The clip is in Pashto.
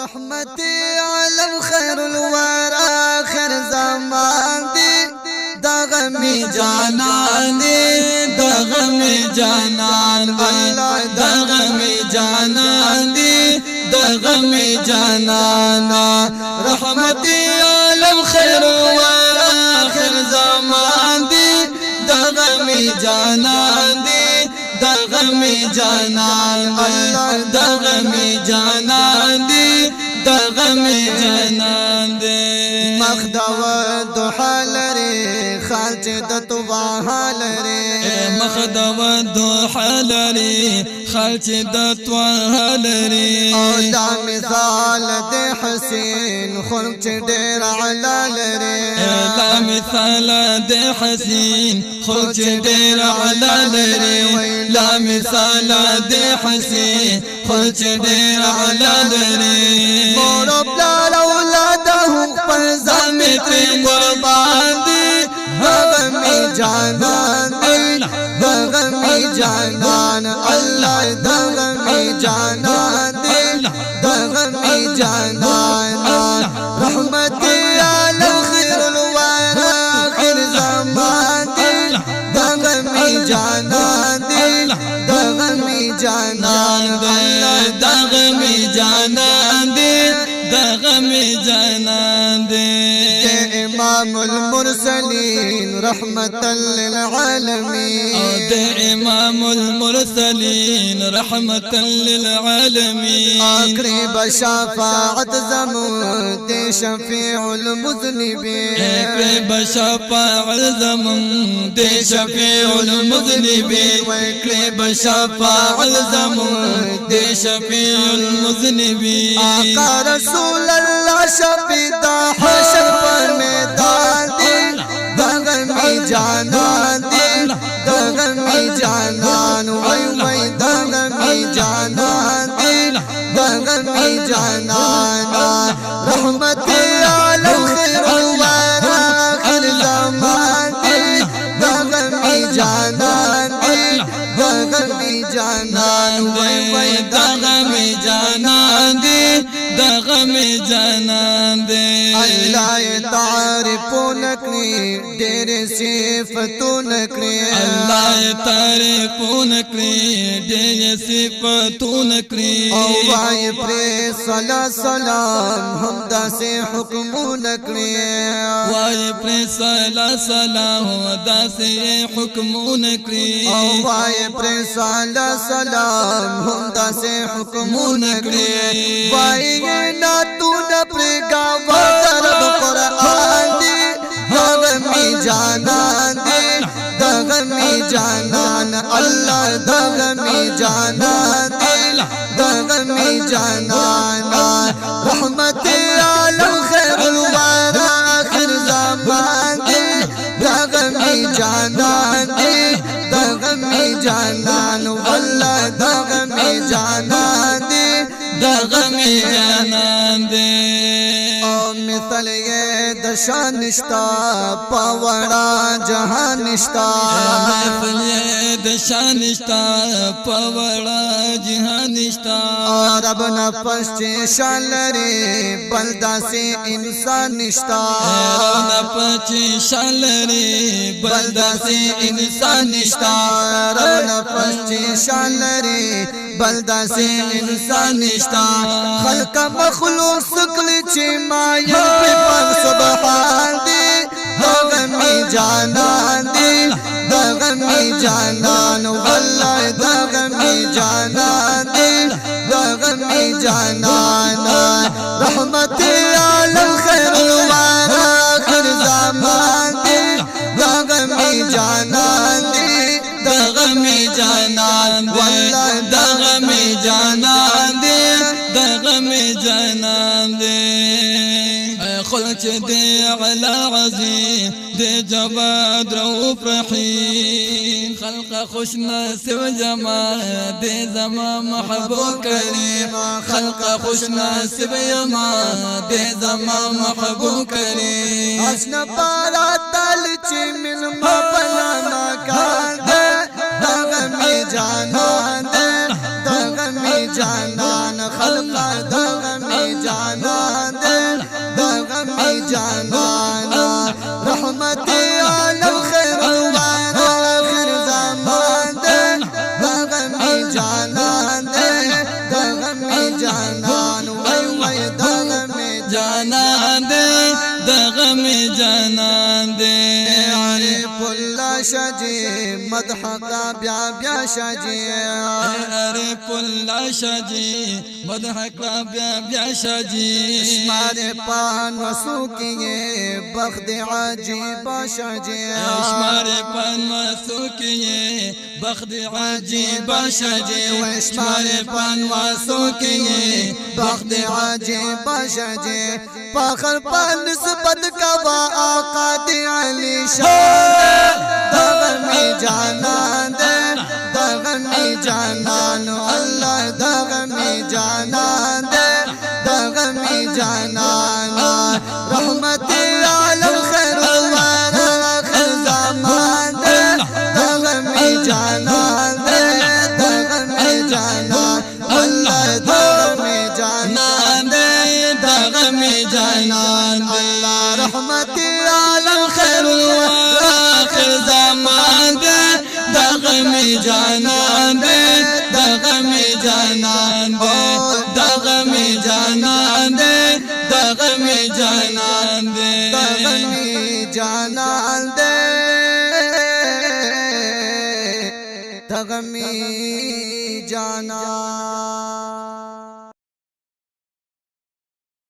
رحمتي عالم خیر الورا آخر زمان دی دغمی جانان دی دغمی جانان دی دغمی جانان دی دغمی جانان رحمتي عالم خیر الورا آخر زمان دی دغمی جانان دی دغمی جانان دی دغمی جانان دی دغمی جانان دی مخدوه دوحه لري خال چې د توبه لري مخدوه دوحه لري خال چې د توبه لري او دا مثال د حسین خلق چې ډېر علا لري دا مثال د حسین خلق چې ډېر علا لري لا مثال د حسین خلق چې ډېر علا لري مور بلال اولاده خپل ځان می قربان دي دغمی جانان دی دغمی جانان الله دغمی جانان دی دغمی جانان رحمتي عالم خیر الورا آخر زمان دی دغمی جانان دی دغمی جانان دی دغمی جانان دی دغمی جانان دی امام المرسلين رحمة للعالمين امام المرسلين رحمة للعالمين اقرب شفاعة زمن دي شفيع المذنبين اقرب شفاعة زمن دي شفيع المذنبين واقرب شفاعة زمن دي شفيع المذنبين آقا رسول الله شفيع حشر میدان دی دغمی جانان دی دغمی جانان وای وای دغمی جانان دی دغمی جانان رحمتي عالم خیر الورا آخر زمان دی دغمی جانان دی دغمی جانان وای وای دغمی جانان دی دغمی جانان دی الله تعریفونه کړی ډېر صفاتونه کړی الله تعریفونه کړی ډېر صفاتونه کړی او وای پر سلام هم داسې حکمونه کړی وای پر سلام داسې حکمونه کړی او وای پر سلام هم داسې حکمونه کړی وای ناتونه پرګا وتر قرآن دی دغمی جانان دی دغمی جانان الله دغمی جانان دی دغمی جانان رحمتي عالم خیر الورا آخر زمان دی دغمی جانان دی دغمی جانان والله دغمی جانان دی دغمی جانان دی او مثل یہ دشان نشتا پاوڑا جہان نشتا مثل یہ دشان نشتا پاوڑا جہان نشتا رب نفس چی شان لري بلدا سے انسان نشتا رب نفس چی شان لري بلدا سے انسان نشتا رب نفس چی شان لري بلدا سے انسان نشتا خلق مخلوق سکل چی مایا پر سبحان دی دغمی جانان دی دغمی جانان والله دغمی جانان دی دغمی جانان رحمتي عالم خیر الورا آخر زمان دی دغمی جانان دی دغمی جانان والله دغمی جانان دی دغمی جانان دی خلق دی علا عظیم دی جواد رؤوف رحیم خلق خوش نصیب جما دی زما محبوب کریم خلق خوش نصیب جما دی زما محبوب کریم اسنا پارا تل چی من مبلانا کان دغمی جانان دغمی جانان خلق دغمی جانان جانان وای دغه می جانان دے دغه می جانان دے عارف الله شجی مدح کا بیا بیا شجی عارف الله شجی مدح کا بیا بیا شجی اشمار پان وسو کیے بخت عجیب شجی اشمار پان وسو کیے بخت عجیب شجی اشمار پان وسو کیے بخت عجیب شجی فخر پان نسبت کا آقا دی علی شان دغمی جانان دے دغمی جانان اللہ دغمی جانان دے دغمی جانان رحمت عالم خیر الورا خیر زمان دے دغمی جانان دے دغمی جانان اللہ دغمی جانان دے دغمی جانان اللہ رحمت عالم خیر الورا آخر زمان دے دغمی جانان دے دغمی جانان دے دغمی جانان دے دغمی جانان دے دغمی جانان دے دغمی جانان